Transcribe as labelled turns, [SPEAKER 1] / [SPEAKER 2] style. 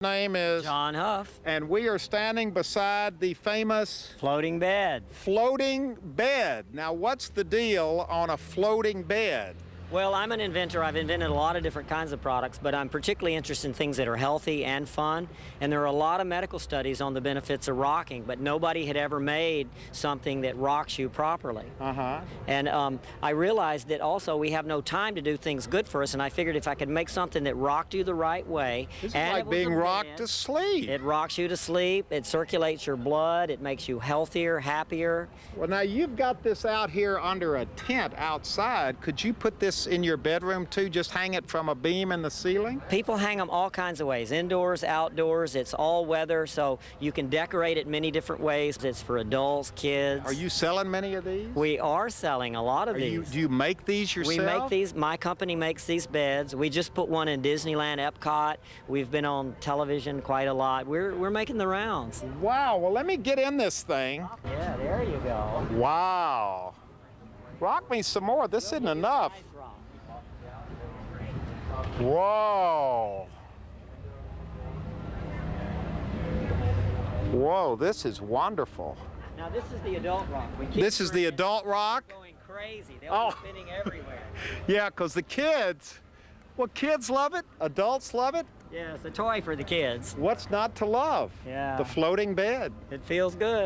[SPEAKER 1] Name is
[SPEAKER 2] John Huff.
[SPEAKER 1] And we are standing beside the famous
[SPEAKER 2] Floating bed.
[SPEAKER 1] floating bed. Now, what's the deal on a floating bed?
[SPEAKER 2] Well, I'm an inventor. I've invented a lot of different kinds of products, but I'm particularly interested in things that are healthy and fun. And there are a lot of medical studies on the benefits of rocking, but nobody had ever made something that rocks you properly. And I realized that also we have no time to do things good for us, and I figured if I could make something that rocked you the right way.
[SPEAKER 1] This is like being rocked to sleep.
[SPEAKER 2] It rocks you to sleep, it circulates your blood, it makes you healthier, happier.
[SPEAKER 1] Well, now you've got this out here under a tent outside. Could you put this in your bedroom too? Just hang it from a beam in the ceiling?
[SPEAKER 2] People hang them all kinds of ways, indoors, outdoors. It's all weather, so you can decorate it many different ways. It's for adults, kids.
[SPEAKER 1] Are you selling many of these?
[SPEAKER 2] We are selling a lot of these.
[SPEAKER 1] Do you make these yourself?
[SPEAKER 2] We make these. My company makes these beds. We just put one in Disneyland, Epcot. We've been on television quite a lot. We're making the rounds.
[SPEAKER 1] Wow, well, let me get in this thing.
[SPEAKER 2] Yeah, there you go.
[SPEAKER 1] Wow. Rock me some more. This isn't enough. Whoa. Whoa, this is wonderful.
[SPEAKER 2] Now this is the adult rock.
[SPEAKER 1] This is the adult rock?
[SPEAKER 2] Going crazy. They'll be spinning everywhere.
[SPEAKER 1] Yeah, because the kids, well, kids love it, adults love it.
[SPEAKER 2] Yeah, it's a toy for the kids.
[SPEAKER 1] What's not to love?
[SPEAKER 2] Yeah.
[SPEAKER 1] The floating bed.
[SPEAKER 2] It feels good.